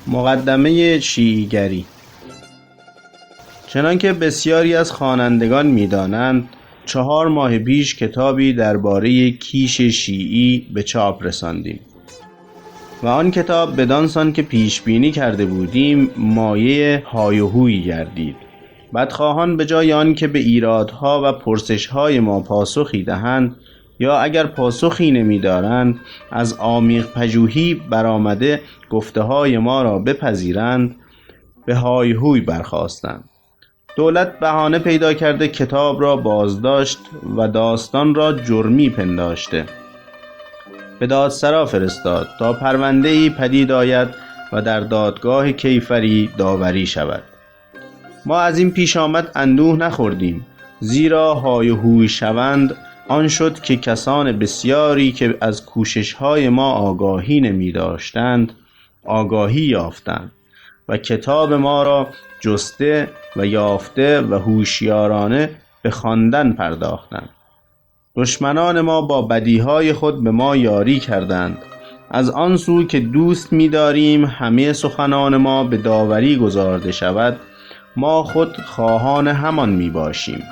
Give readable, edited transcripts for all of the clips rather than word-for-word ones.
مقدمه شیعیگری. چنانکه بسیاری از خوانندگان می‌دانند 4 ماه پیش کتابی درباره کیش شیعی به چاپ رساندیم و آن کتاب بدانسان که پیش بینی کرده بودیم مایه های و هویی گردید. بدخواهان به جای آن که به ایرادها و پرسش‌های ما پاسخی دهند یا اگر پاسخی نمی‌دارند از عمیق پژوهی برآمده گفته‌های ما را بپذیرند، به های هوی برخاستند. دولت بهانه پیدا کرده کتاب را بازداشت و داستان را جرمی پنداشته. به دادسرا فرستاد تا پرونده‌ای پدید آید و در دادگاه کیفری داوری شود. ما از این پیش آمد اندوه نخوردیم، زیرا های و هوی شوند آن شد که کسان بسیاری که از کوشش‌های ما آگاهی نمی داشتند آگاهی یافتند و کتاب ما را جسته و یافته و هوشیارانه به خواندن پرداختند. دشمنان ما با بدیهای خود به ما یاری کردند. از آن سو که دوست می داریم همه سخنان ما به داوری گزارده شود، ما خود خواهان همان می باشیم.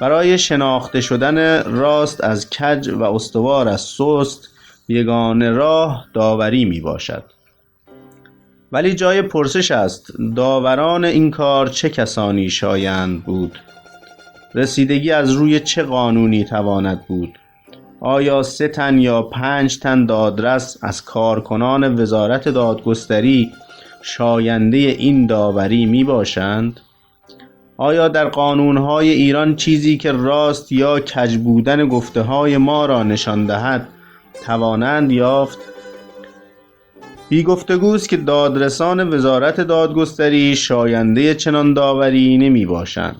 برای شناخته شدن راست از کج و استوار از سست، یگانه راه داوری می باشد. ولی جای پرسش است داوران این کار چه کسانی شایند بود؟ رسیدگی از روی چه قانونی تواند بود؟ آیا 3 تن یا 5 تن دادرس از کارکنان وزارت دادگستری شاینده این داوری می باشند؟ آیا در قانونهای ایران چیزی که راست یا کج بودن گفته‌های ما را نشان دهد توانند یافت؟ بی گفتگوست که دادرسان وزارت دادگستری شاینده چنان داوری نمی باشند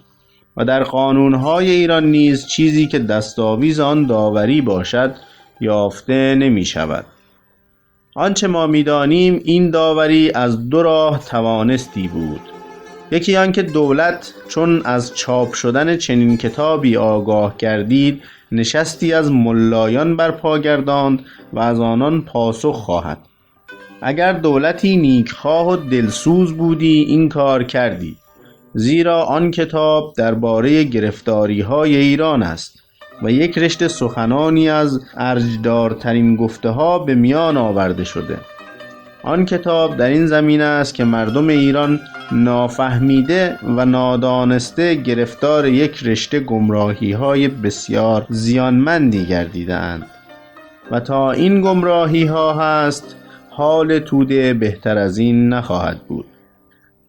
و در قانونهای ایران نیز چیزی که دستاویز آن داوری باشد یافته نمی شود. آنچه ما می دانیم این داوری از 2 راه توانستی بود. یکی آنکه دولت چون از چاپ شدن چنین کتابی آگاه گردید نشستی از ملایان برپا گرداند و از آنان پاسخ خواهد. اگر دولتی نیکخواه و دلسوز بودی این کار کردی، زیرا آن کتاب درباره گرفتاری‌های ایران است و یک رشته سخنانی از ارجدارترین گفته‌ها به میان آورده شده. آن کتاب در این زمینه است که مردم ایران نافهمیده و نادانسته گرفتار یک رشته گمراهی‌های بسیار زیانمندی گردیده‌اند و تا این گمراهی‌ها هست حال توده بهتر از این نخواهد بود.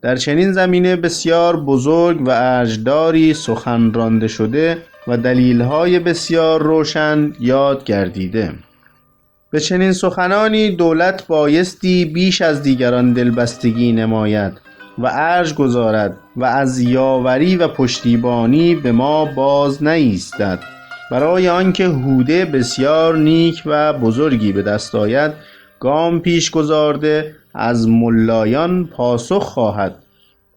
در چنین زمینه بسیار بزرگ و ارجداری سخن رانده شده و دلیل‌های بسیار روشن یاد گردیده. به چنین سخنانی دولت بایستی بیش از دیگران دلبستگی نماید و ارج گذارد و از یاوری و پشتیبانی به ما باز نایستد. برای آنکه هوده بسیار نیک و بزرگی به دست آید گام پیش گذارده از ملایان پاسخ خواهد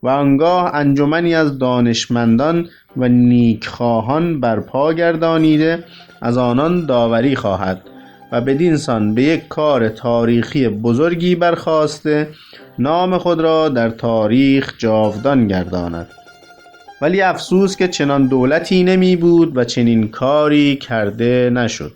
و آنگاه انجمنی از دانشمندان و نیکخواهان برپا گردانیده از آنان داوری خواهد و بدین سان به یک کار تاریخی بزرگی برخاسته نام خود را در تاریخ جاودان گرداند. ولی افسوس که چنان دولتی نمی بود و چنین کاری کرده نشد.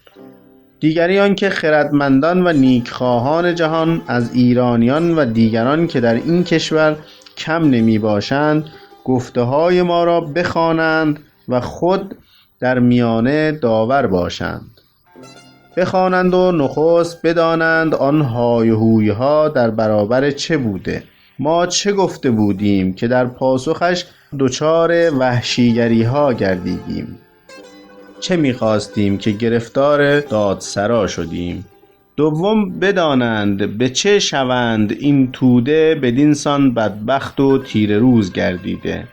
دیگری آن که خردمندان و نیکخواهان جهان از ایرانیان و دیگران که در این کشور کم نمی باشند گفته‌های ما را بخوانند و خود در میانه داور باشند. بخوانند و نخست بدانند آن های و هوی‌ها در برابر چه بوده، ما چه گفته بودیم که در پاسخش دچار وحشیگری‌ها گردیدیم، چه می‌خواستیم که گرفتار دادسرا شدیم. دوم بدانند به چه شوند این توده بدینسان بدبخت و تیره روز گردیده،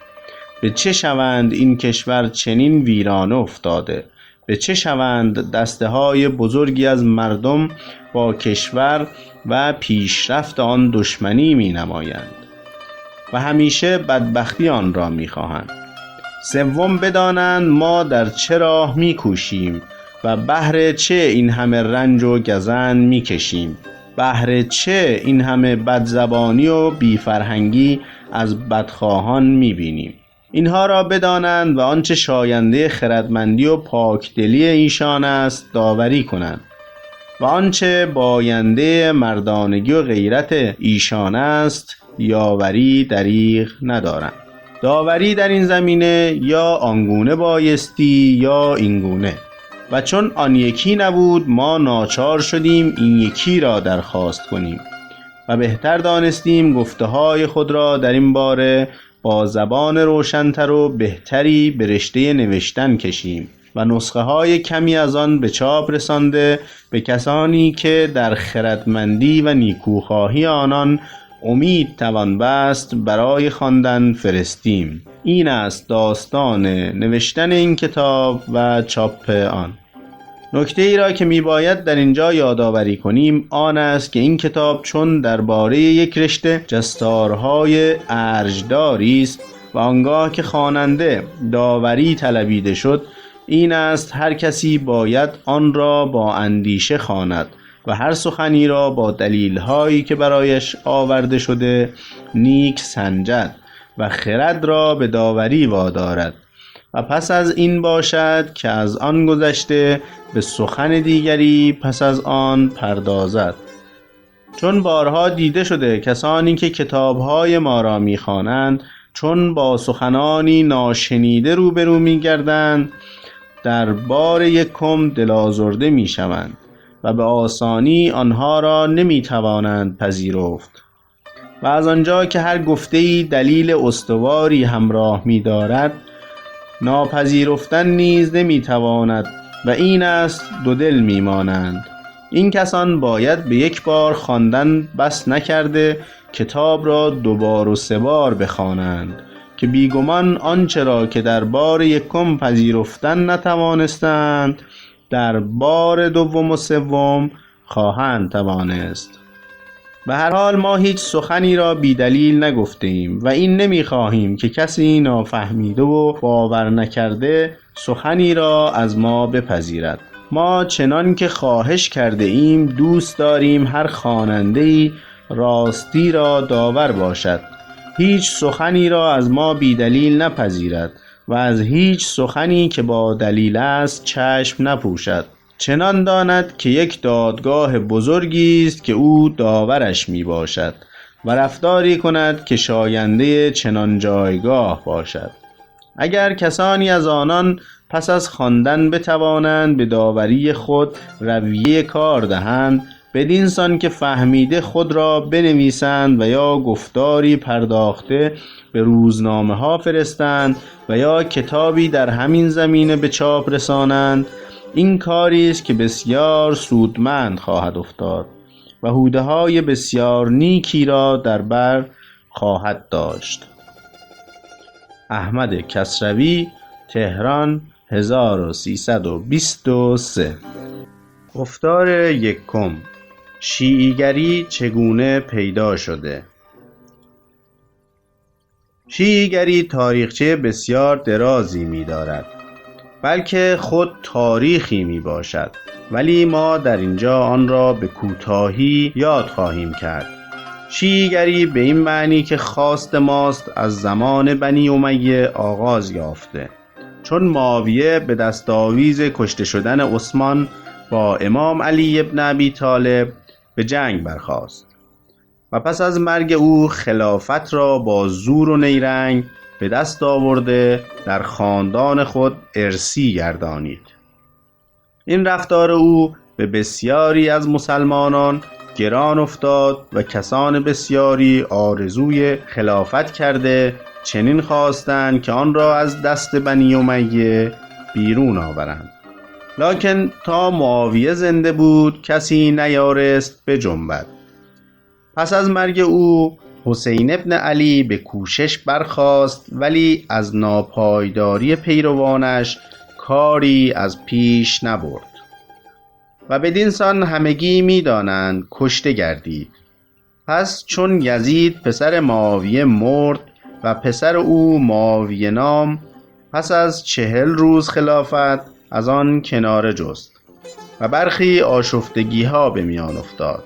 به چه شوند این کشور چنین ویرانه افتاده، به چه شوند دسته های بزرگی از مردم با کشور و پیشرفت آن دشمنی می نمایند و همیشه بدبختی آن را می خواهند. سوم بدانند ما در چه راه می کوشیم و بهر چه این همه رنج و گزند می کشیم. بهر چه این همه بدزبانی و بیفرهنگی از بدخواهان می‌بینیم؟ اینها را بدانند و آنچه شاینده خردمندی و پاکدلی ایشان است داوری کنند و آنچه باینده مردانگی و غیرت ایشان است یاوری دریغ ندارند. داوری در این زمینه یا آنگونه بایستی یا اینگونه، و چون آن یکی نبود ما ناچار شدیم این یکی را درخواست کنیم و بهتر دانستیم گفته‌های خود را در این باره با زبان روشن‌تر و بهتری به رشته نوشتن کشیم و نسخه های کمی از آن به چاپ رسانده به کسانی که در خردمندی و نیکوخواهی آنان امید توان بست برای خواندن فرستیم. این است داستان نوشتن این کتاب و چاپ آن. نکته ای را که می باید در اینجا یادآوری کنیم آن است که این کتاب چون درباره یک رشته جستارهای ارجداری است و آنگاه که خواننده داوری طلبیده شد این است هر کسی باید آن را با اندیشه خواند و هر سخنی را با دلیل‌هایی که برایش آورده شده نیک سنجد و خرد را به داوری وادارد و پس از این باشد که از آن گذشته به سخن دیگری پس از آن پردازد. چون بارها دیده شده کسانی که کتاب‌های ما را می‌خوانند چون با سخنانی ناشنیده روبرو می‌گردند در بار یکم دل‌آزرده می‌شوند و به آسانی آنها را نمی‌توانند پذیرفت و از آنجا که هر گفته‌ای دلیل استواری همراه می‌دارد ناپذیرفتن نیز نمی‌تواند و این است دو دل می‌مانند. این کسان باید به یک بار خواندن بس نکرده کتاب را دوبار و سه بار بخوانند که بیگمان آنچه را که در بار یکم پذیرفتن نتوانستند در بار دوم و سوم خواهند توانست. به هر حال ما هیچ سخنی را بی دلیل نگفته ایم و این نمی خواهیم که کسی نافهمیده و باور نکرده سخنی را از ما بپذیرد. ما چنان که خواهش کرده ایم دوست داریم هر خواننده‌ای راستی را داور باشد، هیچ سخنی را از ما بی دلیل نپذیرد و از هیچ سخنی که با دلیل است چشم نپوشد. چنان داند که یک دادگاه بزرگی است که او داورش می باشد و رفتاری کند که شاینده چنان جایگاه باشد. اگر کسانی از آنان پس از خواندن بتوانند به داوری خود رویه کار دهند بدین سان که فهمیده خود را بنویسند و یا گفتاری پرداخته به روزنامه ها فرستند و یا کتابی در همین زمینه به چاپ رسانند، این کاری است که بسیار سودمند خواهد افتاد و هوده های بسیار نیکی را در بر خواهد داشت. احمد کسروی، تهران 1323. گفتار یکم: شیعیگری چگونه پیدا شده؟ شیعیگری تاریخچه بسیار درازی می دارد، بلکه خود تاریخی می باشد، ولی ما در اینجا آن را به کوتاهی یاد خواهیم کرد. شیعیگری به این معنی که خواست ماست از زمان بنی امیه آغاز یافته، چون معاویه به دستاویز کشته شدن عثمان با امام علی ابن ابی طالب به جنگ برخاست و پس از مرگ او خلافت را با زور و نیرنگ به دست آورده در خاندان خود ارثی گردانید. این رفتار او به بسیاری از مسلمانان گران افتاد و کسان بسیاری آرزوی خلافت کرده چنین خواستند که آن را از دست بنی امیه بیرون آورند، لکن تا معاویه زنده بود کسی نیارست بجنبد. پس از مرگ او حسین ابن علی به کوشش برخاست، ولی از ناپایداری پیروانش کاری از پیش نبرد و بدین سان همگی می دانند کشته گردید. پس چون یزید پسر معاویه مرد و پسر او معاویه نام پس از 40 روز خلافت از آن کناره جست و برخی آشفتگی ها به میان افتاد.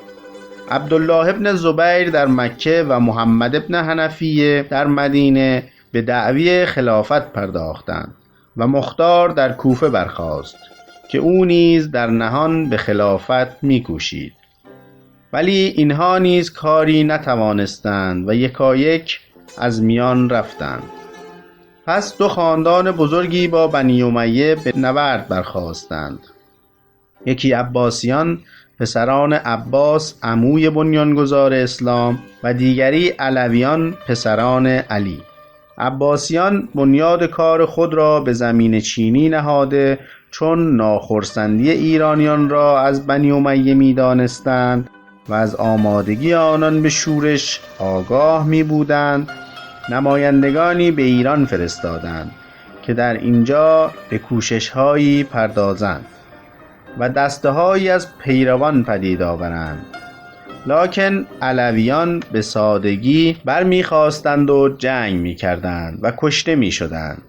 عبدالله ابن زبیر در مکه و محمد ابن حنفیه در مدینه به دعوی خلافت پرداختند و مختار در کوفه برخاست که او نیز در نهان به خلافت می‌کوشید. ولی اینها نیز کاری نتوانستند و یکایک از میان رفتند. پس دو خاندان بزرگی با بنی امیه به نبرد برخاستند. یکی عباسیان پسران عباس عموی بنیانگذار اسلام و دیگری علویان پسران علی. عباسیان بنیاد کار خود را به زمین چینی نهاده، چون ناخرسندی ایرانیان را از بنی امیه می دانستند و از آمادگی آنان به شورش آگاه می بودند، نمایندگانی به ایران فرستادند که در اینجا به کوشش‌هایی پردازند و دسته‌هایی از پیروان پدید آورند. لکن علویان به سادگی برمیخواستند و جنگ می‌کردند و کشته می‌شدند،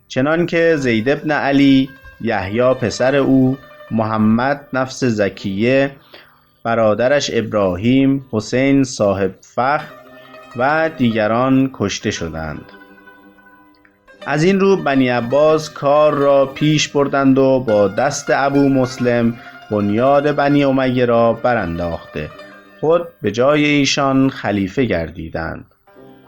چنان که زید ابن علی، یحیی پسر او، محمد نفس زکیه، برادرش ابراهیم، حسین صاحب فخر و دیگران کشته شدند. از این رو بنی عباس کار را پیش بردند و با دست ابو مسلم بنیاد بنی امیه را برانداخته خود به جای ایشان خلیفه گردیدند.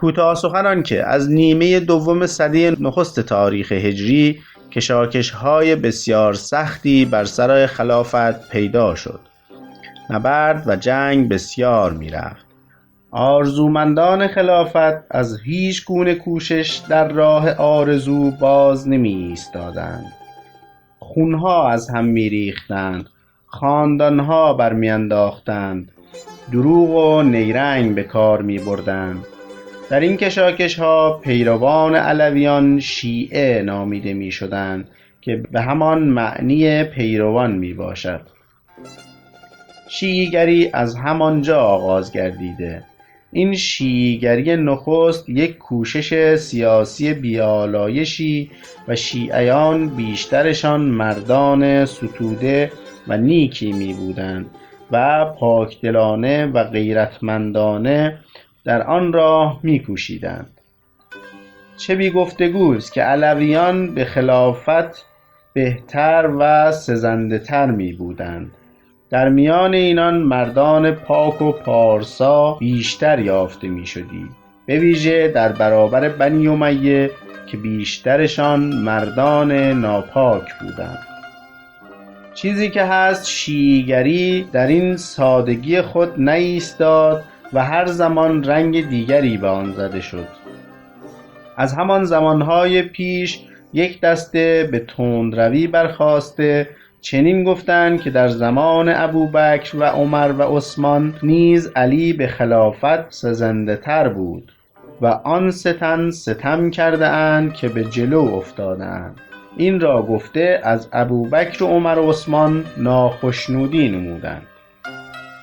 کوتاه سخن آن که از نیمه دوم سده نخست تاریخ هجری کشاکش‌های بسیار سختی بر سر خلافت پیدا شد. نبرد و جنگ بسیار می‌رفت. آرزومندان خلافت از هیچ گونه کوشش در راه آرزو باز نمی ایستادند. خونها از هم می ریختند، خاندانها برمی انداختند، دروغ و نیرنگ به کار می بردند. در این کشاکش ها پیروان علویان شیعه نامیده می شدند که به همان معنی پیروان می باشد. شیعیگری از همانجا آغاز گردیده. این شیعیگری نخست یک کوشش سیاسی بیالایشی و شیعیان بیشترشان مردان ستوده و نیکی می بودند و پاکدلانه و غیرتمندانه در آن راه می کوشیدند. چه بی گفتگوست که علویان به خلافت بهتر و سزنده تر می بودند. در میان اینان مردان پاک و پارسا بیشتر یافته می شدی، به ویژه در برابر بنی امیه که بیشترشان مردان ناپاک بودند. چیزی که هست شیعیگری در این سادگی خود نایستاد و هر زمان رنگ دیگری به آن زده شد. از همان زمانهای پیش یک دسته به تندروی برخاسته چنین گفتند که در زمان ابوبکر و عمر و عثمان نیز علی به خلافت سزنده تر بود و آن سه تن ستم کرده اند که به جلو افتادند. این را گفته از ابوبکر و عمر و عثمان ناخشنودی نمودند.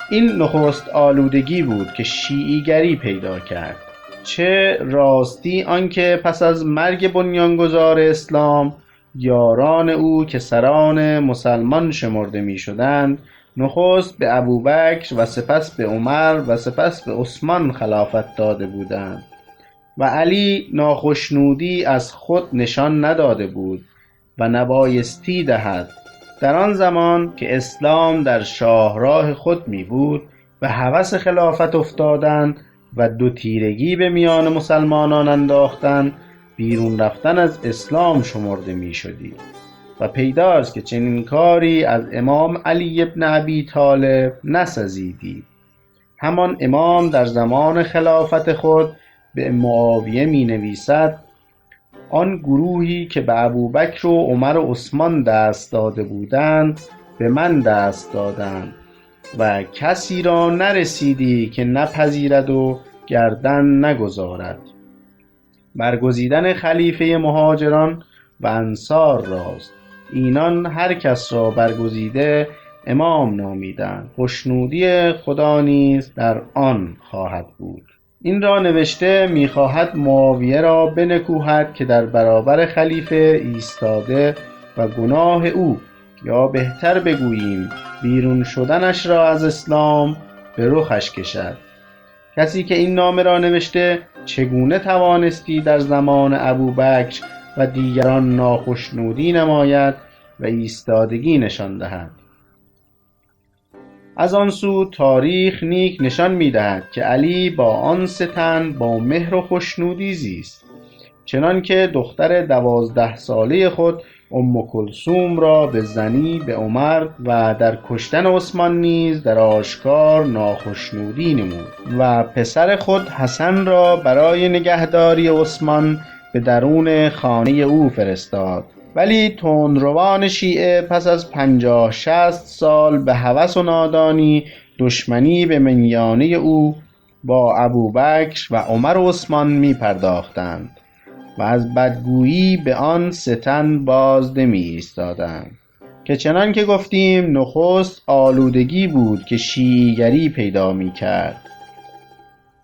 این نخست آلودگی بود که شیعیگری پیدا کرد. چه راستی آنکه پس از مرگ بنیانگذار اسلام یاران او که سران مسلمان شمرده می شدند نخست به ابوبکر و سپس به عمر و سپس به عثمان خلافت داده بودند و علی ناخشنودی از خود نشان نداده بود و نبایستی دهد. در آن زمان که اسلام در شاهراه خود می بود و هوس خلافت افتادند و دو تیرگی به میان مسلمانان انداختند، بیرون رفتن از اسلام شمرده می شدی و پیداست که چنین کاری از امام علی ابن ابی طالب نسزیدی. همان امام در زمان خلافت خود به معاویه می نویسد: آن گروهی که به ابوبکر و عمر و عثمان دست داده بودند به من دست دادند و کسی را نرسیدی که نپذیرد و گردن نگذارد. برگزیدن خلیفه مهاجران و انصار راست. اینان هر کس را برگزیده امام نامیدند. خوشنودی خدا نیز در آن خواهد بود. این را نوشته می‌خواهد معاویه را بنکوهد که در برابر خلیفه ایستاده و گناه او، یا بهتر بگوییم بیرون شدنش را از اسلام، به رخش کشد. کسی که این نامه را نوشته چگونه توانستی در زمان ابوبکر و دیگران ناخشنودی نماید و ایستادگی نشان دهد؟ از آن سو تاریخ نیک نشان می‌دهد که علی با آن سه تن با مهر و خشنودی زیست، چنان که دختر 12 ساله خود ام کلثوم را به زنی به عمر و در کشتن عثمان نیز در آشکار ناخشنودی نمود و پسر خود حسن را برای نگهداری عثمان به درون خانه او فرستاد. ولی تندروان شیعه پس از 50-60 سال به هوس و نادانی دشمنی به میانه او با ابوبکر و عمر و عثمان می پرداختند و از بدگویی به آن سه تن باز نمی ایستادند که چنان که گفتیم نخست آلودگی بود که شیعیگری پیدا می کرد.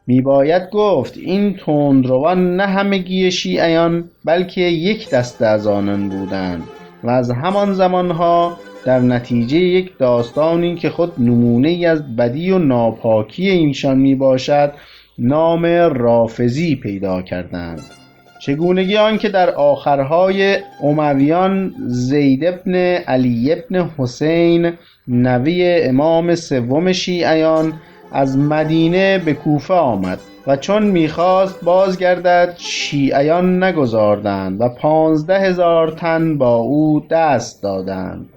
می باید گفت این تندروان نه همگی شیعیان بلکه یک دسته از آنان بودند و از همان زمانها در نتیجه یک داستانی که خود نمونه ای از بدی و ناپاکی اینشان می باشد نام رافضی پیدا کردند. چگونگی آن که در آخرهای امویان زید بن علی بن حسین نوی امام سوم شیعیان از مدینه به کوفه آمد و چون میخواست بازگردد شیعیان نگذاردند و 15,000 تن با او دست دادند،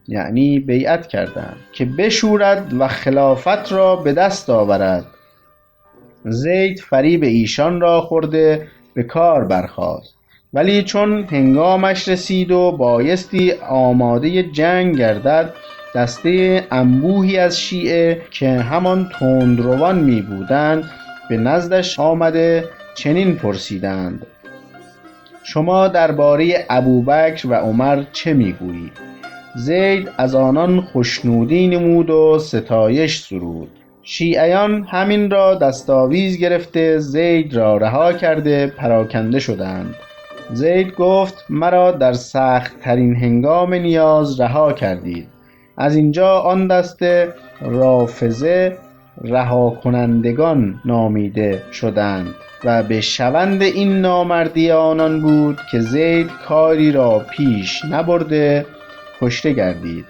یعنی بیعت کردند که بشورد و خلافت را به دست آورد. زید فریب ایشان را خورده به کار برخاست، ولی چون هنگامش رسید و بایستی آماده جنگ گردد دسته انبوهی از شیعه که همان تندروان می بودند به نزدش آمده چنین پرسیدند: شما درباره ابوبکر و عمر چه میگویید؟ زید از آنان خشنودی نمود و ستایش سرود. شیعیان همین را دستاویز گرفته زید را رها کرده پراکنده شدند. زید گفت مرا در سخت ترین هنگام نیاز رها کردید. از اینجا آن دسته رافضه رها کنندگان نامیده شدند و به شوند این نامردی آنان بود که زید کاری را پیش نبرده کشته گردید.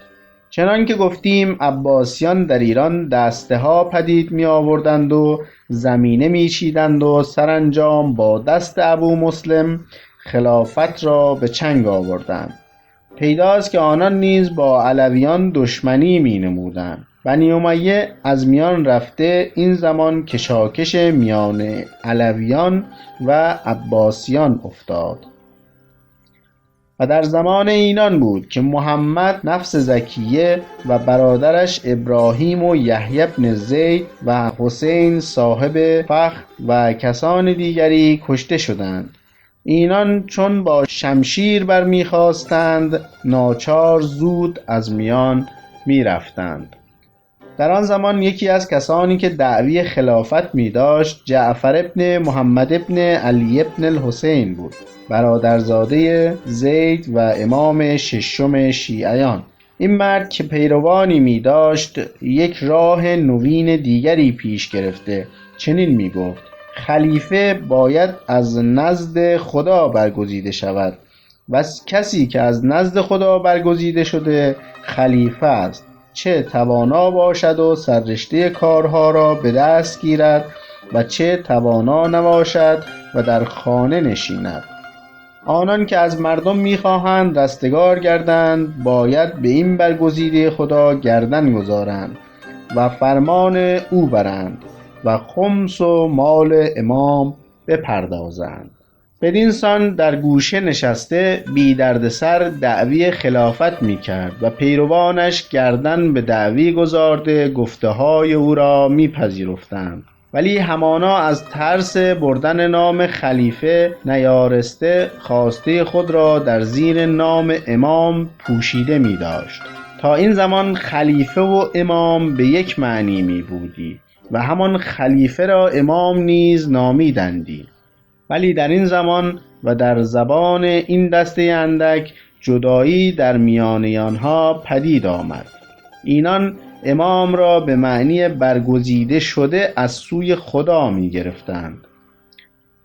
چنان که گفتیم عباسیان در ایران دسته ها پدید می آوردند و زمینه می چیدند و سرانجام با دست ابو مسلم خلافت را به چنگ آوردند. پیداست که آنان نیز با علویان دشمنی می نمودند. بنی امیه از میان رفته این زمان کشاکش میان علویان و عباسیان افتاد و در زمان اینان بود که محمد نفس زکیه و برادرش ابراهیم و یحیی بن زید و حسین صاحب فخر و کسان دیگری کشته شدند. اینان چون با شمشیر برمیخواستند ناچار زود از میان میرفتند. در آن زمان یکی از کسانی که دعوی خلافت می داشت جعفر ابن محمد ابن علی ابن الحسین بود، برادرزاده زید و امام ششم شیعیان. این مرد که پیروانی می داشت یک راه نوین دیگری پیش گرفته چنین می گفت: خلیفه باید از نزد خدا برگزیده شود و کسی که از نزد خدا برگزیده شده خلیفه است، چه توانا باشد و سررشته کارها را به دست گیرد و چه توانا نباشد و در خانه نشیند. آنان که از مردم می‌خواهند رستگار گردند باید به این برگزیده خدا گردن گذارند و فرمان او برند و خمس و مال امام بپردازند. بدین سان در گوشه نشسته بی دردسر دعوی خلافت می کرد و پیروانش گردن به دعوی گذارده گفته های او را می پذیرفتند، ولی همانا از ترس بردن نام خلیفه نیارسته خواسته خود را در زیر نام امام پوشیده می داشت. تا این زمان خلیفه و امام به یک معنی می بودی و همان خلیفه را امام نیز نامیدندی، ولی در این زمان و در زبان این دسته اندک جدایی در میان آنها پدید آمد. اینان امام را به معنی برگزیده شده از سوی خدا می گرفتند.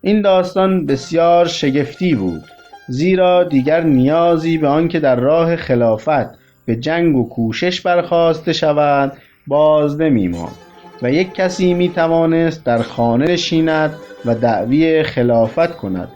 این داستان بسیار شگفتی بود، زیرا دیگر نیازی به آنکه در راه خلافت به جنگ و کوشش برخاسته شود باز نمی ماند و یک کسی می توانست در خانه نشیند و دعوی خلافت کند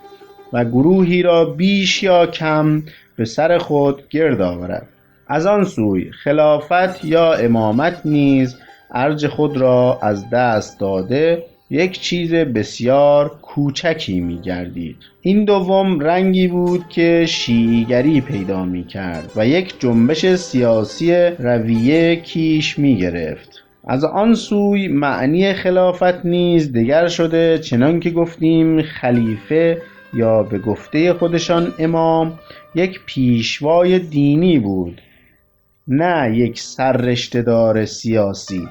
و گروهی را بیش یا کم به سر خود گرد آورد. از آن سوی خلافت یا امامت نیز ارج خود را از دست داده یک چیز بسیار کوچکی می گردید. این دوم رنگی بود که شیعیگری پیدا می کرد و یک جنبش سیاسی رویه کیش می گرفت. از آن سوی معنی خلافت نیز دگر شده، چنان که گفتیم خلیفه یا به گفته خودشان امام یک پیشوای دینی بود، نه یک سررشته‌دار سیاسی.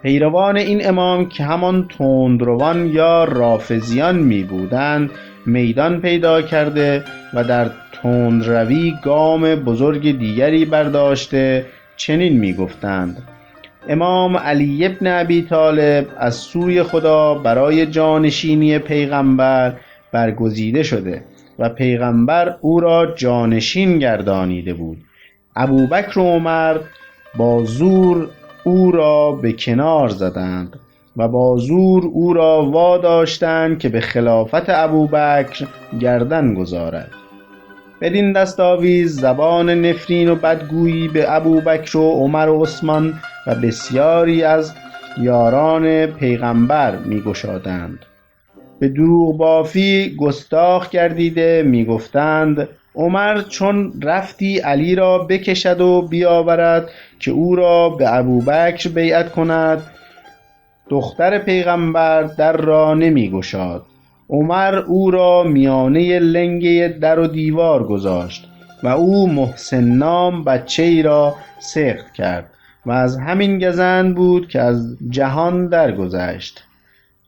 پیروان این امام که همان تندروان یا رافضیان می بودند میدان پیدا کرده و در تندروی گام بزرگ دیگری برداشته چنین می گفتند: امام علی ابن ابی طالب از سوی خدا برای جانشینی پیغمبر برگزیده شده و پیغمبر او را جانشین گردانیده بود. ابوبکر و عمر با زور او را به کنار زدند و با زور او را واداشتند که به خلافت ابوبکر گردن گذارد. بدین دستاویز زبان نفرین و بدگویی به ابوبکر و عمر و عثمان و بسیاری از یاران پیغمبر می گشادند. به دروغ بافی گستاخ گردیده می گفتند عمر چون رفتی علی را بکشد و بیاورد که او را به ابوبکر بیعت کند، دختر پیغمبر در را نمی گشاد. عمر او را میانه لنگه در و دیوار گذاشت و او محسن نام بچه ای را سقط کرد و از همین گزند بود که از جهان درگذشت.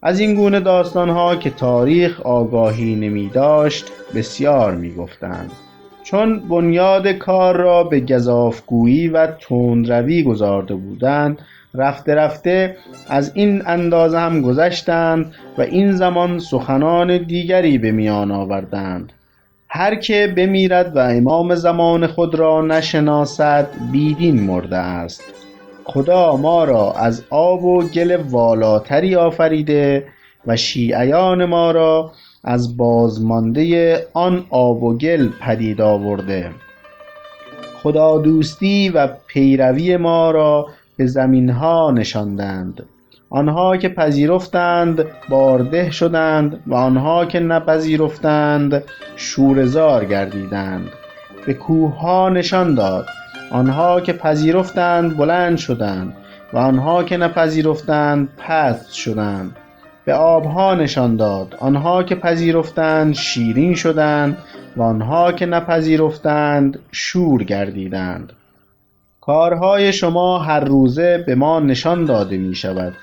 از این گونه داستانها که تاریخ آگاهی نمی داشت بسیار می گفتند. چون بنیاد کار را به گزافگویی و تندروی گذارده بودند، رفته رفته از این اندازه هم گذشتند و این زمان سخنان دیگری به میان آوردند: هر که بمیرد و امام زمان خود را نشناسد بیدین مرده است. خدا ما را از آب و گل والاتری آفریده و شیعیان ما را از بازمانده آن آب و گل پدید آورده. خدا دوستی و پیروی ما را به زمینها نشاندند. آنها که پذیرفتند بارده شدند و آنها که نپذیرفتند شوره‌زار گردیدند. به کوهها نشان داد، آنها که پذیرفتند بلند شدند و آنها که نپذیرفتند پست شدند. به آبها نشان داد، آنها که پذیرفتند شیرین شدند و آنها که نپذیرفتند شور گردیدند. کارهای شما هر روزه به ما نشان داده می شود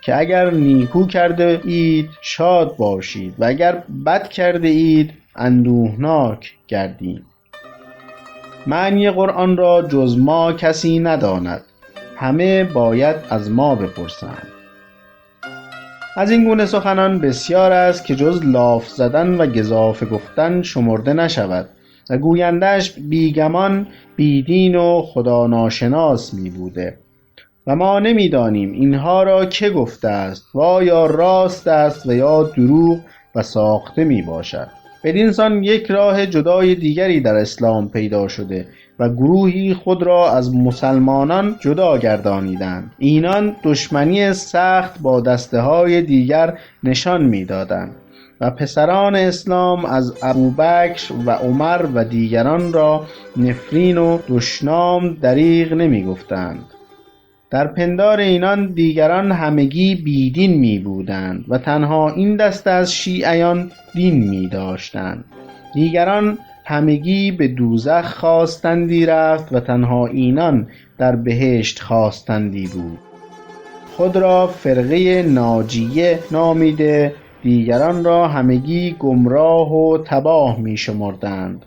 که اگر نیکو کرده اید شاد باشید و اگر بد کرده اید اندوهناک گردید. معنی قرآن را جز ما کسی نداند، همه باید از ما بپرسند. از این گونه سخنان بسیار است که جز لاف زدن و گزافه گفتن شمرده نشود و گویندش بیگمان بیدین و خدا ناشناس می بوده و ما نمی دانیم اینها را که گفته است و یا راست است و یا دروغ و ساخته می باشد. بدین سان یک راه جدای دیگری در اسلام پیدا شده و گروهی خود را از مسلمانان جدا گردانیدند. اینان دشمنی سخت با دسته های دیگر نشان می دادند و پسران اسلام از ابوبکر و عمر و دیگران را نفرین و دشنام دریغ نمی گفتند. در پندار اینان دیگران همگی بیدین می بودند و تنها این دسته از شیعیان دین می داشتند. دیگران همگی به دوزخ خواستندی رفت و تنها اینان در بهشت خواستندی بود. خود را فرقه ناجیه نامیده، دیگران را همگی گمراه و تباه می شمردند.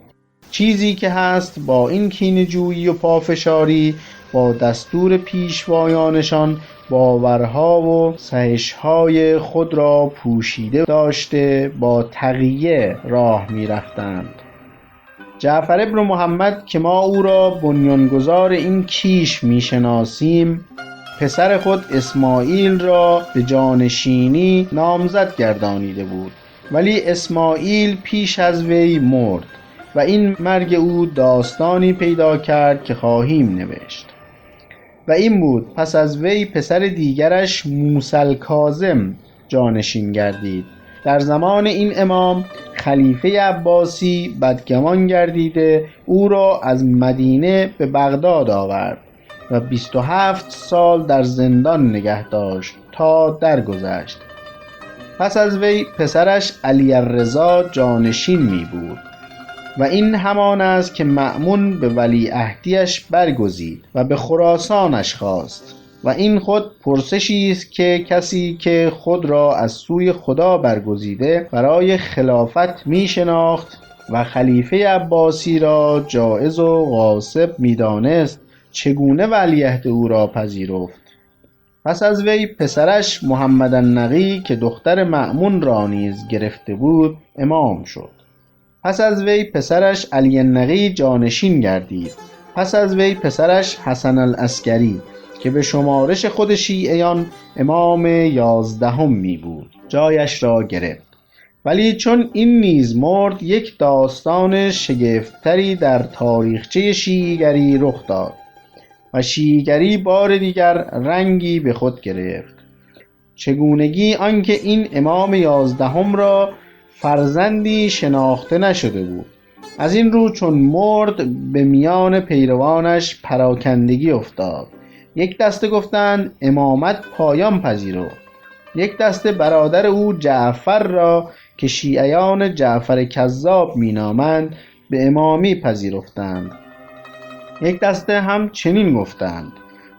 چیزی که هست با این کینه‌جویی و پافشاری با دستور پیشوایانشان باورها و سهشهای خود را پوشیده داشته با تقیه راه می رفتند. جعفر ابن محمد که ما او را بنیانگذار این کیش می شناسیم، پسر خود اسماعیل را به جانشینی نامزد گردانیده بود، ولی اسماعیل پیش از وی مرد و این مرگ او داستانی پیدا کرد که خواهیم نوشت و این بود: پس از وی پسر دیگرش موسی کاظم جانشین گردید. در زمان این امام خلیفه عباسی بدگمان گردیده او را از مدینه به بغداد آورد و 27 سال در زندان نگه داشت تا درگذشت. پس از وی پسرش علی الرضا جانشین می بود و این همان است که مأمون به ولیعهدیش برگزید و به خراسانش خواست و این خود پرسشی است که کسی که خود را از سوی خدا برگزیده برای خلافت می شناخت و خلیفه عباسی را جائز و غاصب می دانست چگونه ولیعهد او را پذیرفت. پس از وی پسرش محمد النقی که دختر مأمون را نیز گرفته بود امام شد. پس از وی پسرش علی النقی جانشین گردید. پس از وی پسرش حسن العسکری که به شمارش خود شیعیان امام 11 می بود جایش را گرفت. ولی چون این نیز مرد یک داستان شگفت‌تری در تاریخچه شیعیگری رخ داد و شیعیگری بار دیگر رنگی به خود گرفت. چگونگی آنکه این امام 11 را فرزندی شناخته نشده بود. از این رو چون مرد به میان پیروانش پراکندگی افتاد. یک دسته گفتند امامت پایان پذیرفت، یک دسته برادر او جعفر را که شیعیان جعفر کذاب مینامند به امامی پذیرفتند. یک دسته هم چنین گفتند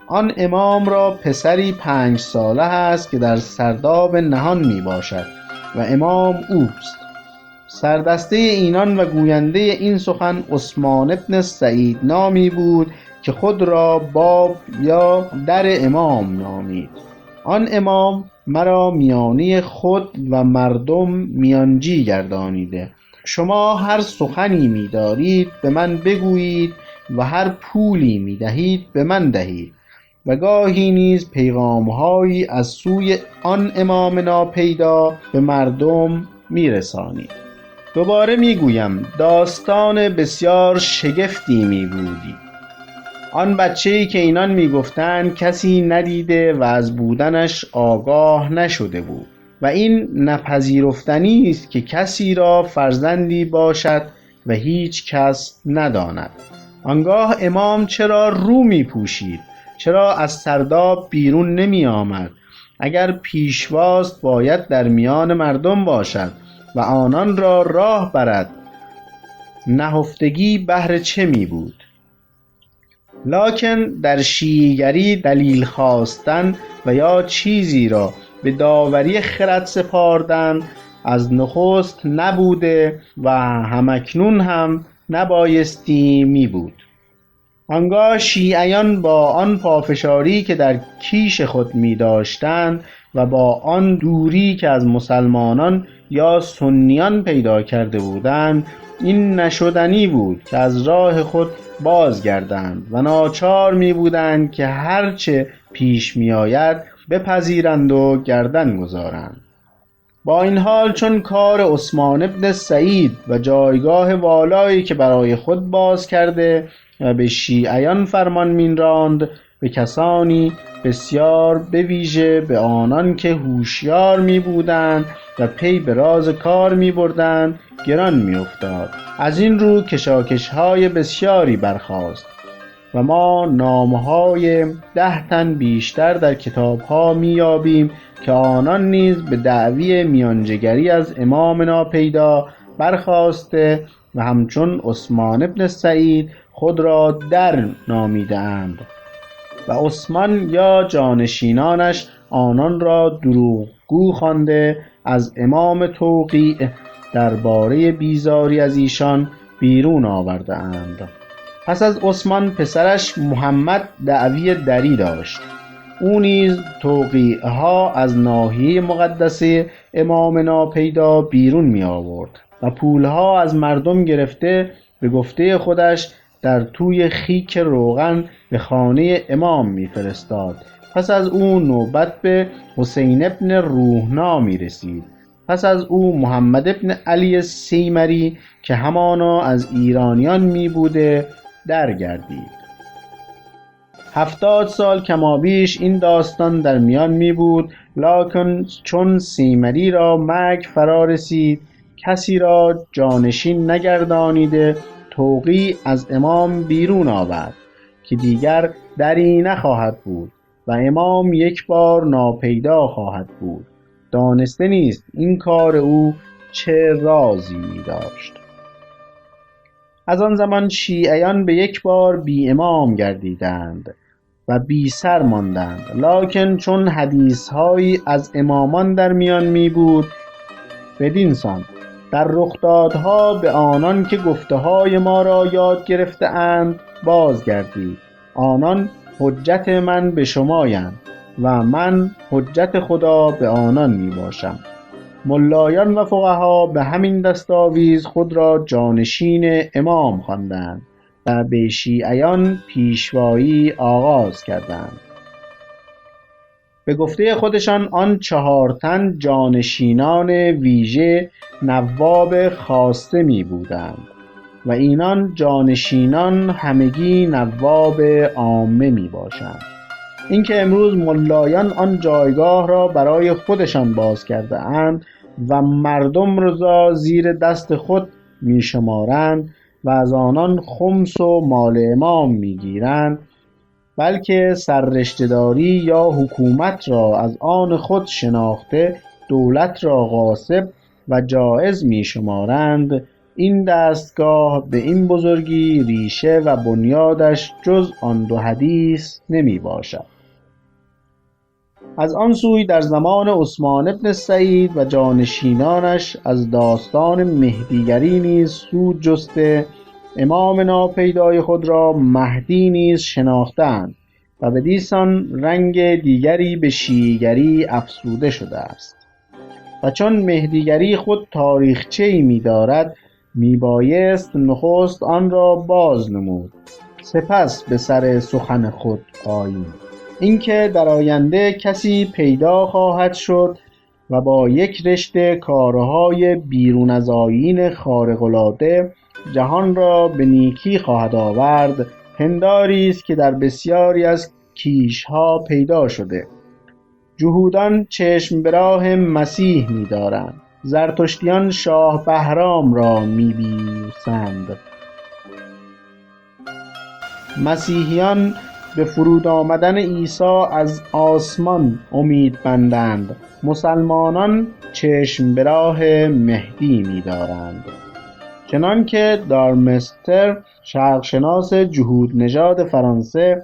آن امام را پسری 5 ساله است که در سرداب نهان می باشد و امام اوست. سردسته اینان و گوینده این سخن عثمان ابن سعید نامی بود که خود را باب یا در امام نامید. آن امام مرا میانه خود و مردم میانجی گردانیده. شما هر سخنی می دارید به من بگویید و هر پولی می دهید به من دهید و گاهی نیز پیغامهایی از سوی آن امام ناپیدا به مردم می رسانید. دوباره می گویم داستان بسیار شگفتی می بودی. آن بچه‌ای که اینان می گفتند کسی ندیده و از بودنش آگاه نشده بود و این نپذیرفتنی است که کسی را فرزندی باشد و هیچ کس نداند. آنگاه امام چرا رو می پوشید؟ چرا از سرداب بیرون نمی آمد؟ اگر پیشواست باید در میان مردم باشد و آنان را راه برد. نهفتگی بهر چه می بود؟ لکن در شیعیگری دلیل خواستن و یا چیزی را به داوری خرد سپاردن از نخست نبوده و همکنون هم نبایستی می بود. آنگاه شیعیان با آن پافشاری که در کیش خود می داشتند و با آن دوری که از مسلمانان یا سنیان پیدا کرده بودند این نشدنی بود که از راه خود بازگردند و ناچار می بودند که هرچه پیش می آید بپذیرند و گردن گذارند. با این حال چون کار عثمان ابن سعید و جایگاه والایی که برای خود باز کرده و به شیعیان فرمان می‌راند به کسانی بسیار به ویژه به آنان که هوشیار می بودند و پی به راز کار می بردند گران می افتاد. از این رو کشاکش‌های بسیاری برخاست و ما نام‌های 10 تن بیشتر در کتاب‌ها می‌یابیم که آنان نیز به دعوی میانجیگری از امام ناپیدا برخاسته و همچون عثمان ابن سعید خود را در نامیده‌اند و عثمان یا جانشینانش آنان را دروغگو خوانده از امام توقیع درباره بیزاری از ایشان بیرون آورده اند. پس از عثمان پسرش محمد دعوی دری داشت. او نیز توقیعها از ناحیه مقدسه امام ناپیدا بیرون می آورد و پولها از مردم گرفته به گفته خودش در توی خیک روغن به خانه امام می فرستاد. پس از او نوبت به حسین ابن روحنا می رسید. پس از او محمد ابن علی سیمری که همانا از ایرانیان می بوده درگردید. 70 سال کمابیش این داستان در میان می بود، لکن چون سیمری را مرگ فرا رسید کسی را جانشین نگردانیده توقیع از امام بیرون آورد که دیگر دری نخواهد بود و امام یک بار ناپیدا خواهد بود. دانسته نیست این کار او چه رازی می داشت. از آن زمان شیعیان به یک بار بی امام گردیدند و بی سر ماندند، لکن چون حدیثهایی از امامان در میان می بود بدین سان در رخدادها به آنان که گفته های ما را یاد گرفته اند بازگردید. آنان حجت من به شمایند و من حجت خدا به آنان می باشم. ملایان و فقها به همین دستاویز خود را جانشین امام خواندند و به شیعیان پیشوایی آغاز کردند. به گفته خودشان آن 4 تن جانشینان ویژه نواب خاصه می بودند و اینان جانشینان همگی نواب عامه می باشند. اینکه امروز ملایان آن جایگاه را برای خودشان باز کرده اند و مردم را زیر دست خود می شمارند و از آنان خمس و مال امام می گیرند، بلکه سررشته‌داری یا حکومت را از آن خود شناخته دولت را غاصب و جائز می شمارند، این دستگاه به این بزرگی ریشه و بنیادش جز آن 2 حدیث نمی باشد. از آن سوی در زمان عثمان ابن سعید و جانشینانش از داستان مهدیگری نیز سود جسته امام ناپیدای خود را مهدی نیز شناختند و بدیسان رنگ دیگری به شیعیگری افزوده شده است. و چون مهدیگری خود تاریخچه‌ای می دارد می بایست نخست آن را باز نمود سپس به سر سخن خود آییم. اینکه در آینده کسی پیدا خواهد شد و با یک رشته کارهای بیرون از آیین خارق‌العاده جهان را به نیکی خواهد آورد پنداری است که در بسیاری از کیشها پیدا شده. جهودان چشم به راه مسیح می دارند، زرتشتیان شاه بهرام را می بیوسند، مسیحیان به فرود آمدن عیسی از آسمان امید بندند، مسلمانان چشم به راه مهدی می دارند. چنانکه دارمستر شرقشناس جهود نژاد فرانسه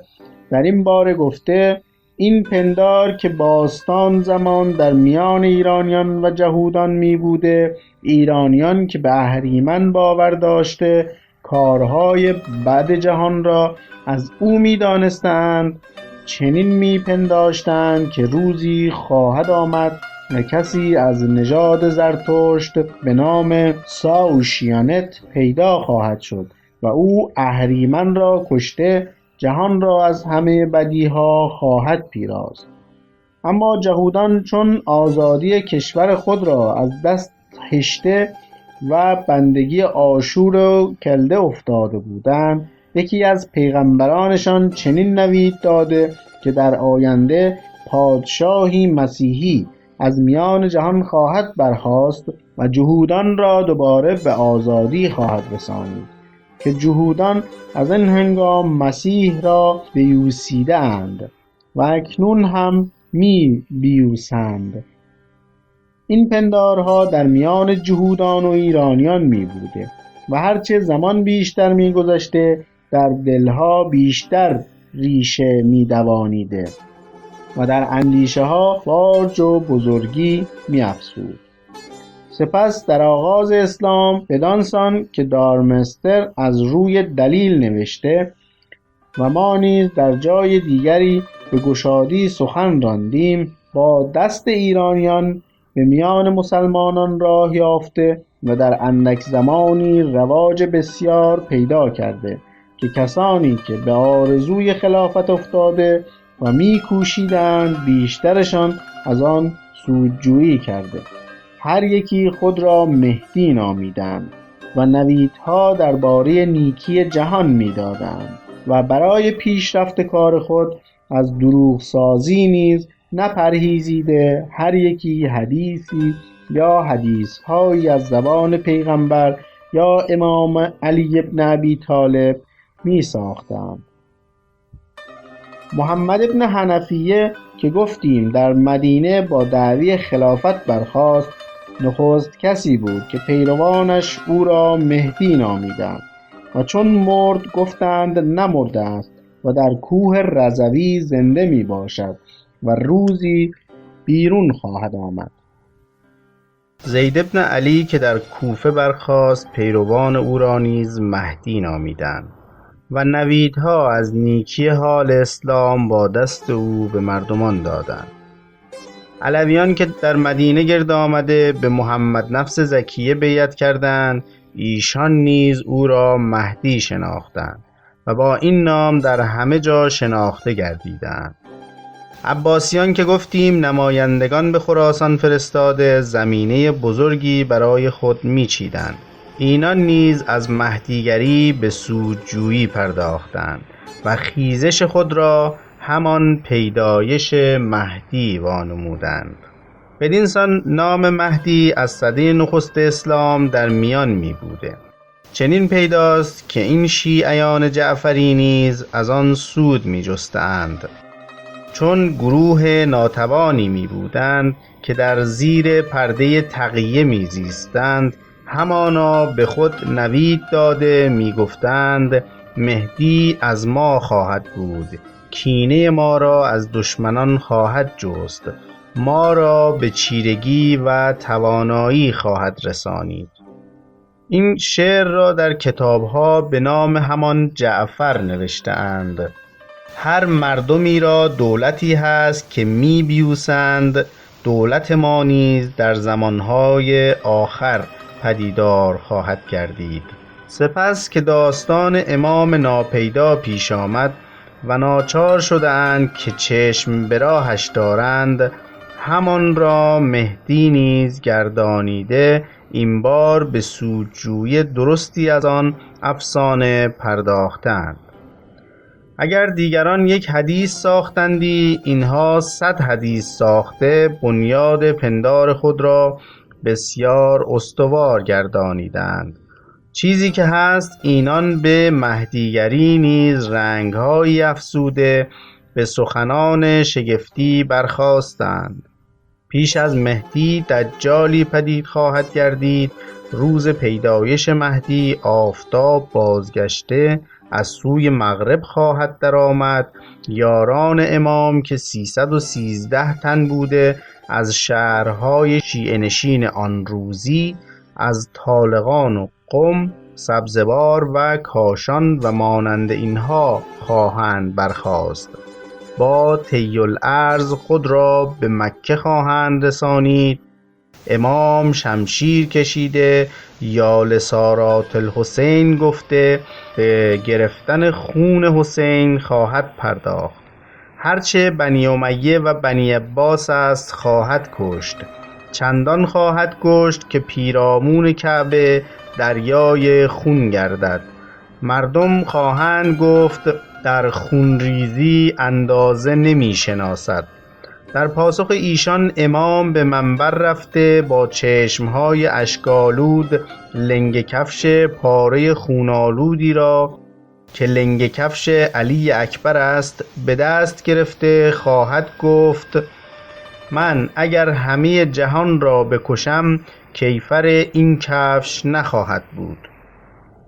در این باره گفته این پندار که باستان زمان در میان ایرانیان و جهودان می بوده، ایرانیان که به اهریمن باور داشته کارهای بد جهان را از او می دانستند، چنین می پنداشتند که روزی خواهد آمد و کسی از نژاد زرتشت به نام ساوشیانت پیدا خواهد شد و او اهریمن را کشته جهان را از همه بدیها خواهد پیراست. اما جهودان چون آزادی کشور خود را از دست هشته و بندگی آشور و کلده افتاده بودند، یکی از پیغمبرانشان چنین نوید داده که در آینده پادشاهی مسیحی از میان جهان خواهد برخاست و جهودان را دوباره به آزادی خواهد رسانید، که جهودان از این هنگام مسیح را بیوسیده اند و اکنون هم می بیوسند. این پندارها در میان جهودان و ایرانیان می بوده و هرچه زمان بیشتر می گذشته در دلها بیشتر ریشه می دوانیده و در اندیشه ها فارج و بزرگی می افزود. سپس در آغاز اسلام بدانسان که دارمستر از روی دلیل نوشته و ما نیز در جای دیگری به گشادی سخن راندیم، با دست ایرانیان به میان مسلمانان راه یافته و در اندک زمانی رواج بسیار پیدا کرده که کسانی که به آرزوی خلافت افتاده و می‌کوشیدند بیشترشان از آن سودجویی کرده، هر یکی خود را مهدی نامیدند و نویدها درباره نیکی جهان می‌دادند و برای پیشرفت کار خود از دروغ سازی نیز نپرهیزیده هر یکی حدیثی یا حدیث‌هایی از زبان پیغمبر یا امام علی ابن ابی طالب می ساختند. محمد ابن حنفیه که گفتیم در مدینه با دعوی خلافت برخاست، نخست کسی بود که پیروانش او را مهدی نامیدند و چون مرد گفتند نمرده است و در کوه رضوی زنده می باشد و روزی بیرون خواهد آمد. زید ابن علی که در کوفه برخاست، پیروان او را نیز مهدی نامیدند و نویدها از نیکی حال اسلام با دست او به مردمان دادند. علویان که در مدینه گرد آمده به محمد نفس زکیه بیعت کردند، ایشان نیز او را مهدی شناختند و با این نام در همه جا شناخته گردیدند. عباسیان که گفتیم نمایندگان به خراسان فرستاده زمینه بزرگی برای خود میچیدند، اینان نیز از مهدیگری به سودجویی پرداختند و خیزش خود را همان پیدایش مهدی وانمودند. بدینسان نام مهدی از سده نخست اسلام در میان می بوده. چنین پیداست که این شیعیان جعفری نیز از آن سود می جستند، چون گروه ناتوانی می بودند که در زیر پرده تقیه می زیستند، همانا به خود نوید داده می گفتند مهدی از ما خواهد بود، کینه ما را از دشمنان خواهد جست، ما را به چیرگی و توانایی خواهد رسانید. این شعر را در کتابها به نام همان جعفر نوشته اند. هر مردمی را دولتی هست که می بیوسند، دولت ما نیز در زمانهای آخر پدیدار خواهد گردید. سپس که داستان امام ناپیدا پیش آمد و ناچار شدند که چشم به راهش دارند، همان را مهدی نیز گردانیده این بار به سودجویی درستی از آن افسانه پرداختند. اگر دیگران یک حدیث ساختندی، اینها 100 حدیث ساخته بنیاد پندار خود را بسیار استوار گردانیدند. چیزی که هست اینان به مهدیگری نیز رنگ‌هایی افزوده به سخنان شگفتی برخاستند. پیش از مهدی دجالی پدید خواهد گردید. روز پیدایش مهدی آفتاب بازگشته از سوی مغرب خواهد درآمد. یاران امام که 313 تن بوده از شهرهای شیعه نشین آن روزی، از طالقان و قم، سبزوار و کاشان و مانند اینها خواهند برخاست. با طی الارض خود را به مکه خواهند رسانید. امام شمشیر کشیده یا لسارات الحسین گفته به گرفتن خون حسین خواهد پرداخت. هرچه بنی امیه و بنی عباس است خواهد کشت. چندان خواهد کشت که پیرامون کعبه دریای خون گردد. مردم خواهند گفت در خونریزی اندازه نمی شناسد. در پاسخ ایشان امام به منبر رفته با چشمهای اشک‌آلود لنگ کفش پاره خونالودی را که لنگ کفش علی اکبر است به دست گرفته خواهد گفت من اگر همه جهان را بکشم کیفر این کفش نخواهد بود.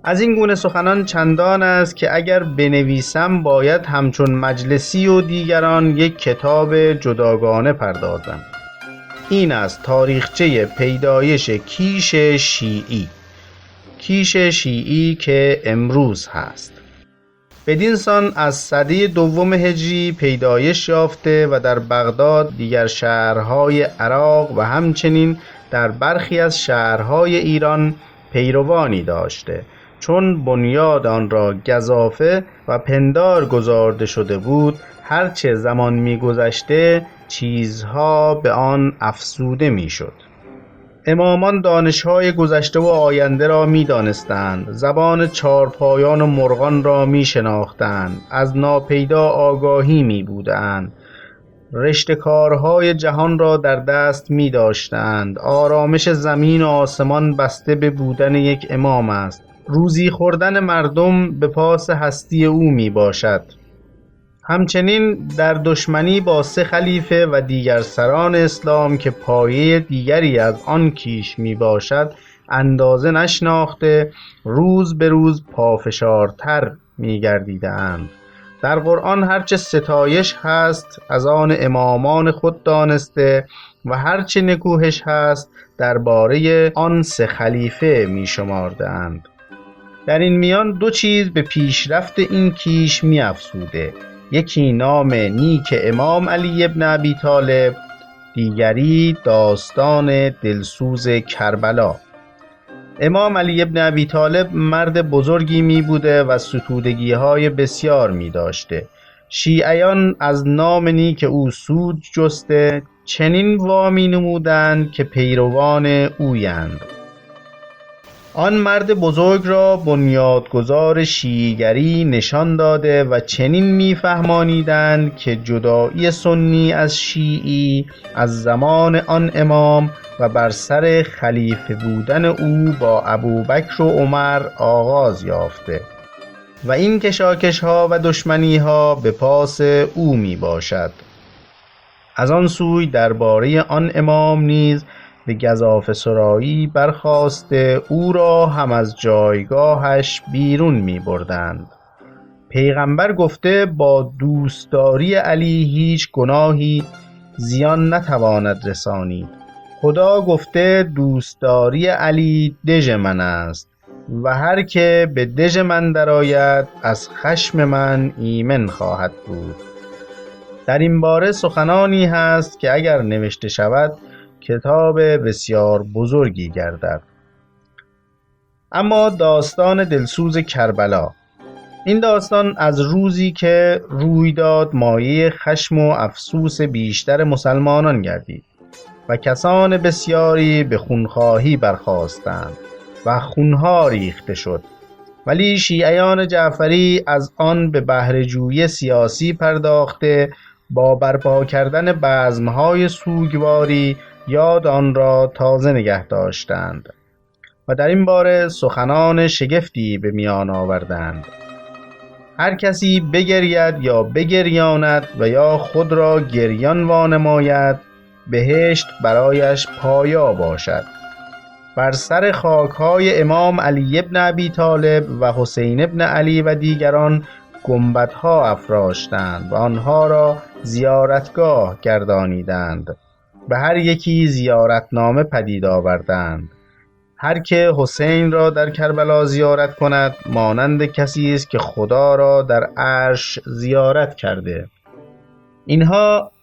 از این گونه سخنان چندان است که اگر بنویسم باید همچون مجلسی و دیگران یک کتاب جداگانه پردازم. این است تاریخچه پیدایش کیش شیعی. کیش شیعی که امروز هست. بدین سان از سده دوم هجری پیدایش یافته و در بغداد، دیگر شهرهای عراق و همچنین در برخی از شهرهای ایران پیروانی داشته، چون بنیاد آن را گزافه و پندار گذارده شده بود. هرچه زمان می‌گذشته چیزها به آن افزوده می‌شد. امامان دانش‌های گذشته و آینده را می‌دانستند، زبان چارپایان و مرغان را می‌شناختند، از ناپیدا آگاهی می‌بودند، رشته کارهای جهان را در دست می‌داشتند. آرامش زمین و آسمان بسته به بودن یک امام است. روزی خوردن مردم به پاس هستی او می‌باشد. همچنین در دشمنی با 3 خلیفه و دیگر سران اسلام که پایه دیگری از آن کیش می باشد اندازه نشناخته، روز به روز پافشارتر می گردیدند. در قرآن هرچه ستایش هست از آن امامان خود دانسته و هرچه نکوهش هست درباره آن 3 خلیفه می شماردند. در این میان 2 چیز به پیشرفت این کیش می افزوده. یکی نام نیک امام علی ابن ابی طالب، دیگری داستان دلسوز کربلا. امام علی ابن ابی طالب مرد بزرگی می بوده و ستودگی های بسیار می داشته. شیعیان از نام نیک او سود جسته، چنین وامی نمودند که پیروان اویند. آن مرد بزرگ را بنیادگذار شیعیگری نشان داده و چنین می‌فهمانیدند که جدایی سنی از شیعی از زمان آن امام و بر سر خلیفه بودن او با ابوبکر و عمر آغاز یافته و این کشاکش‌ها و دشمنی‌ها به پاس او میباشد. از آن سوی درباره آن امام نیز به گزافه سرایی برخاسته او را هم از جایگاهش بیرون می بردند. پیغمبر گفته با دوستداری علی هیچ گناهی زیان نتواند رسانید. خدا گفته دوستداری علی دژ من است و هر که به دژ من درآید از خشم من ایمن خواهد بود. در این باره سخنانی هست که اگر نوشته شود کتاب بسیار بزرگی گردد. اما داستان دلسوز کربلا، این داستان از روزی که روی داد مایه خشم و افسوس بیشتر مسلمانان گردید و کسان بسیاری به خونخواهی برخاستند و خونها ریخته شد، ولی شیعیان جعفری از آن به بهره‌جویی سیاسی پرداخته با برپا کردن بزم‌های سوگواری یاد آن را تازه نگه داشتند و در این باره سخنان شگفتی به میان آوردند. هر کسی بگرید یا بگریاند و یا خود را گریان وانماید، بهشت برایش پایا باشد. بر سر خاک‌های امام علی ابن ابی طالب و حسین ابن علی و دیگران گنبدها افراشتند و آنها را زیارتگاه گردانیدند. به هر یکی زیارتنامه پدید آوردند. هر که حسین را در کربلا زیارت کند مانند کسی است که خدا را در عرش زیارت کرده.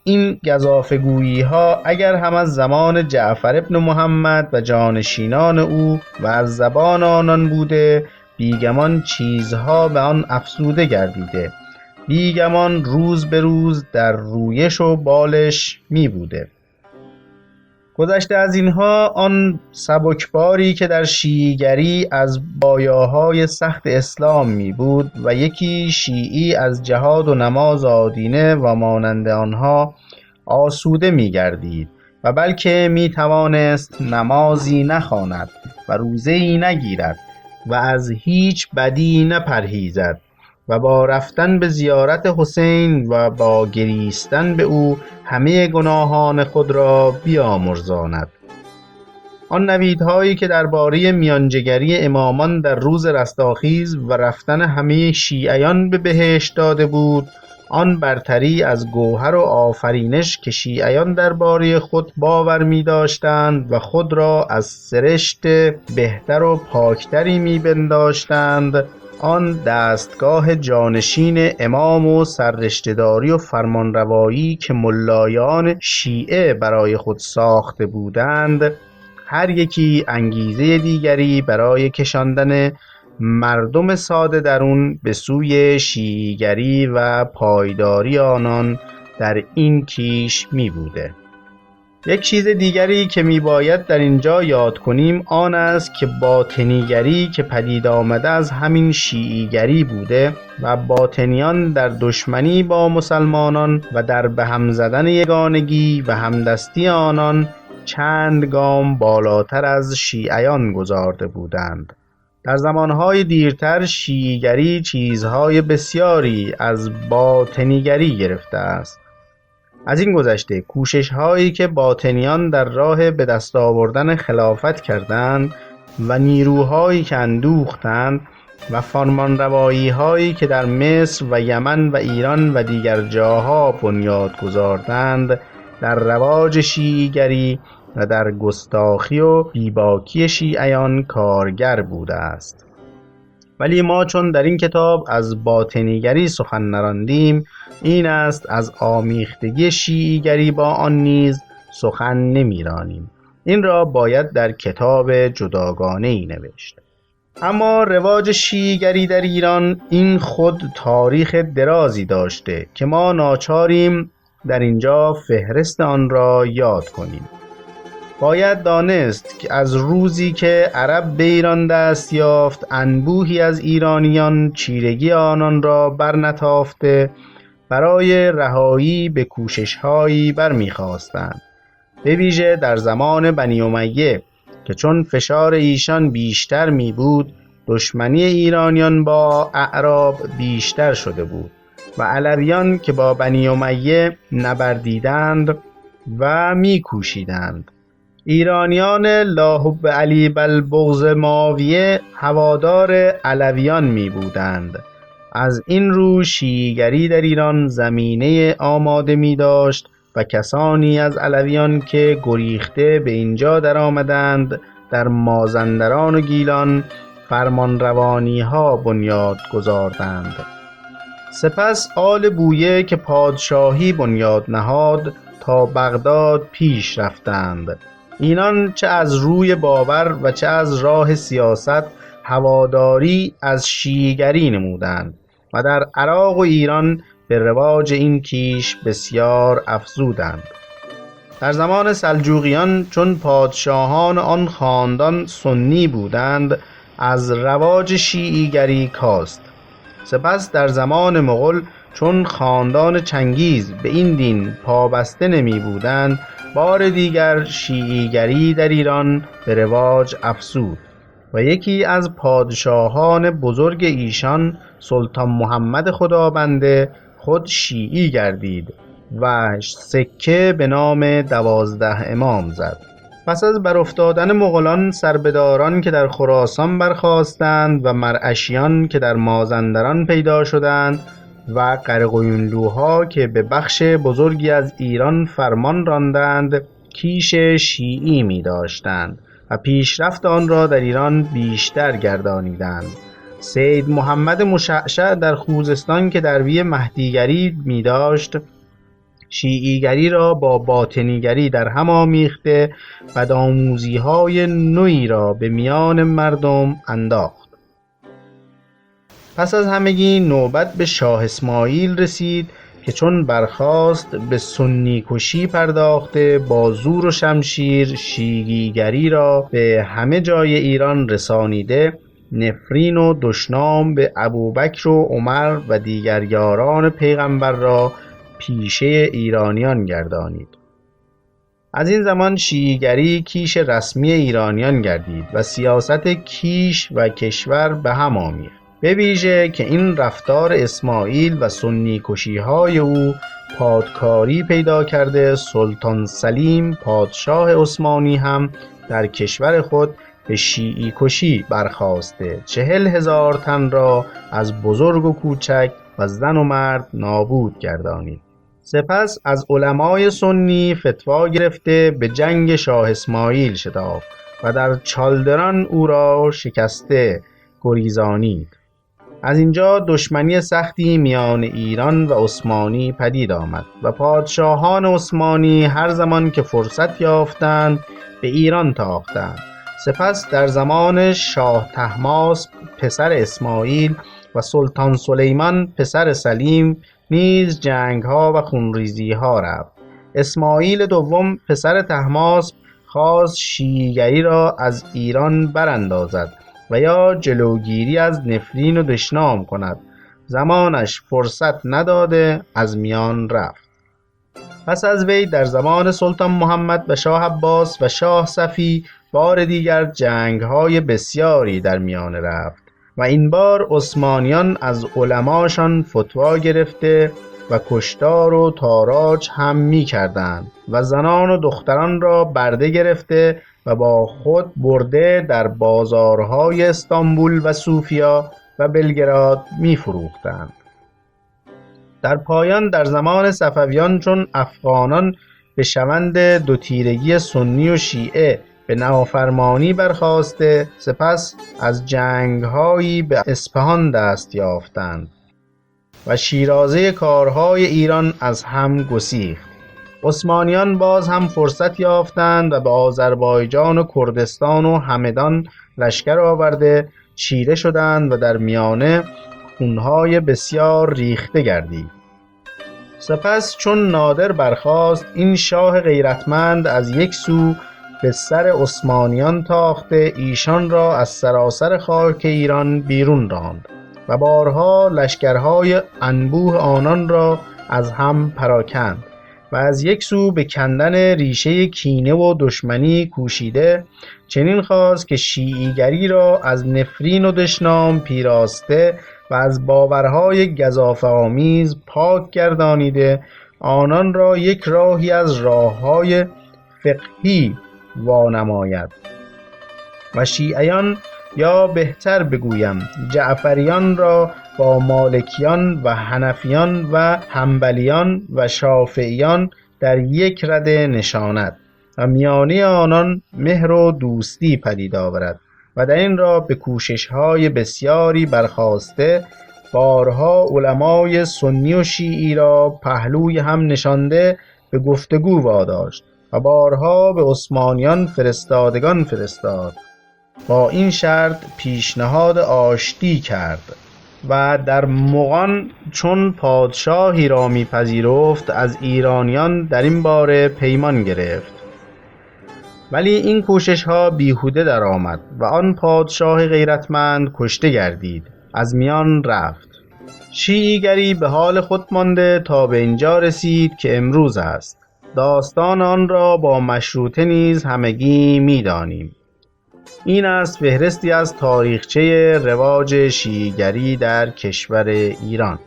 این گزافه‌گویی ها اگر هم از زمان جعفر ابن محمد و جانشینان او و از زبان آنان بوده، بیگمان چیزها به آن افزوده گردیده، بیگمان روز به روز در رویش و بالش می بوده. گذشته از اینها آن سبکباری که در شیعیگری از بایاهای سخت اسلام می بود و یکی شیعی از جهاد و نماز آدینه و مانند آنها آسوده می گردید و بلکه می توانست نمازی نخواند و روزه‌ای نگیرد و از هیچ بدی نپرهیزد و با رفتن به زیارت حسین و با گریستن به او همه گناهان خود را بیامرزاند. آن نویدهایی که درباره میانجگری امامان در روز رستاخیز و رفتن همه شیعیان به بهشت داده بود، آن برتری از گوهر و آفرینش که شیعیان درباره خود باور می داشتند و خود را از سرشت بهتر و پاکتری می پنداشتند، آن دستگاه جانشین امام و سررشته‌داری و فرمانروایی که ملایان شیعه برای خود ساخته بودند، هر یکی انگیزه دیگری برای کشاندن مردم ساده درون به سوی شیعیگری و پایداری آنان در این کیش می بوده. یک چیز دیگری که می باید در اینجا یاد کنیم آن است که باطنیگری که پدید آمده از همین شیعیگری بوده و باطنیان در دشمنی با مسلمانان و در به هم زدن یگانگی و همدستی آنان چند گام بالاتر از شیعیان گذارده بودند. در زمانهای دیرتر شیعیگری چیزهای بسیاری از باطنیگری گرفته است. از این گذشته کوشش‌هایی که باطنیان در راه به دست آوردن خلافت کردند و نیروهایی که اندوختند و فرمانروایی‌هایی که در مصر و یمن و ایران و دیگر جاها بنیاد گذاردند در رواج شیعیگری و در گستاخی و بیباکی شیعیان کارگر بوده است. ولی ما چون در این کتاب از باطنیگری سخن نراندیم، این است از آمیختگی شیعیگری با آن نیز سخن نمیرانیم. این را باید در کتاب جداگانه‌ای نوشت. اما رواج شیعیگری در ایران این خود تاریخ درازی داشته که ما ناچاریم در اینجا فهرست آن را یاد کنیم. باید دانست که از روزی که عرب به ایران دست یافت، انبوهی از ایرانیان چیرگی آنان را برنتافته برای رهایی به کوشش‌هایی برمی‌خواستند. به ویژه در زمان بنی امیه که چون فشار ایشان بیشتر می بود، دشمنی ایرانیان با اعراب بیشتر شده بود و علویان که با بنی امیه نبردیدند و می کوشیدند. ایرانیان لا حب علی بل بغض معاویه هوادار علویان می بودند. از این رو شیعیگری در ایران زمینه آماده می داشت و کسانی از علویان که گریخته به اینجا در آمدند در مازندران و گیلان فرمانروانی ها بنیاد گذاردند. سپس آل بویه که پادشاهی بنیاد نهاد تا بغداد پیش رفتند. اینان چه از روی باور و چه از راه سیاست هواداری از شیعیگری نمودند و در عراق و ایران به رواج این کیش بسیار افزودند. در زمان سلجوقیان چون پادشاهان آن خاندان سنی بودند، از رواج شیعیگری کاست. سپس در زمان مغول چون خاندان چنگیز به این دین پابسته نمی بودند، بار دیگر شیعیگری در ایران به رواج افزود و یکی از پادشاهان بزرگ ایشان سلطان محمد خدابنده خود شیعی گردید و سکه به نام 12 امام زد. پس از برافتادن مغولان، سربداران که در خراسان برخاستند و مرعشیان که در مازندران پیدا شدند و قرقیونلوها که به بخش بزرگی از ایران فرمان راندند، کیش شیعی می داشتند و پیشرفت آن را در ایران بیشتر گردانیدند. سید محمد مشعشع در خوزستان که دعوی مهدیگری می داشت، شیعیگری را با باطنیگری در هم آمیخته بدآموزی‌های نوعی را به میان مردم انداخت. پس از همگی نوبت به شاه اسماعیل رسید که چون برخاست به سنی کشی پرداخته با زور و شمشیر شیعیگری را به همه جای ایران رسانیده، نفرین و دشنام به ابوبکر و عمر و دیگر یاران پیغمبر را پیشه ایرانیان گردانید. از این زمان شیعیگری کیش رسمی ایرانیان گردید و سیاست کیش و کشور به هم آمیخت. به ویژه که این رفتار اسماعیل و سنی کشی‌های او پادکاری پیدا کرده، سلطان سلیم پادشاه عثمانی هم در کشور خود به شیعی کشی برخاسته 40,000 تن را از بزرگ و کوچک و زن و مرد نابود گردانید. سپس از علمای سنی فتوا گرفته به جنگ شاه اسماعیل شتافت و در چالدران او را شکسته گریزانید. از اینجا دشمنی سختی میان ایران و عثمانی پدید آمد و پادشاهان عثمانی هر زمان که فرصت یافتند به ایران تاختند. سپس در زمان شاه طهماسب پسر اسماعیل و سلطان سلیمان پسر سلیم نیز جنگ‌ها و خونریزی‌ها رفت. اسماعیل دوم پسر طهماسب خواست شیعیگری را از ایران براندازد و یا جلوگیری از نفرین و دشنام کند. زمانش فرصت نداده از میان رفت. پس از وی در زمان سلطان محمد و شاه عباس و شاه صفی بار دیگر جنگ‌های بسیاری در میان رفت و این بار عثمانیان از علماشان فتوا گرفته و کشتار و تاراج هم می کردند و زنان و دختران را برده گرفته و با خود برده در بازارهای استانبول و صوفیا و بلگراد می فروختند. در پایان در زمان صفویان چون افغانان به شوند دو تیرگی سنی و شیعه به نافرمانی برخاسته، سپس از جنگ‌هایی به اصفهان دست یافتند و شیرازه کارهای ایران از هم گسیخت. عثمانیان باز هم فرصت یافتند و به آذربایجان و کردستان و همدان لشکر آورده چیره شدند و در میانه خونهای بسیار ریخته گردید. سپس چون نادر برخاست، این شاه غیرتمند از یک سو به سر عثمانیان تاخته ایشان را از سراسر خاک ایران بیرون راند و بارها لشکرهای انبوه آنان را از هم پراکند و از یک سو به کندن ریشه کینه و دشمنی کوشیده، چنین خواست که شیعیگری را از نفرین و دشنام پیراسته و از باورهای گزافه‌آمیز پاک گردانیده آنان را یک راهی از راههای فقهی وانماید و شیعیان، یا بهتر بگویم جعفریان، را با مالکیان و حنفیان و حنبلیان و شافعیان در یک رده نشاند و میانه آنان مهر و دوستی پدید آورد و در این را به کوشش‌های بسیاری برخاسته بارها علمای سنی و شیعی را پهلوی هم نشانده به گفتگو واداشت و بارها به عثمانیان فرستادگان فرستاد. با این شرط پیشنهاد آشتی کرد و در مغان چون پادشاهی را میپذیرفت از ایرانیان در این باره پیمان گرفت. ولی این کوشش ها بیهوده در آمد و آن پادشاه غیرتمند کشته گردید، از میان رفت. شیعیگری به حال خود مانده تا به اینجا رسید که امروز است. داستان آن را با مشروطه نیز همگی میدانیم. این است فهرستی از تاریخچه رواج شیعیگری در کشور ایران.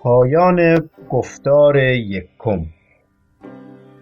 پایان گفتار یکم.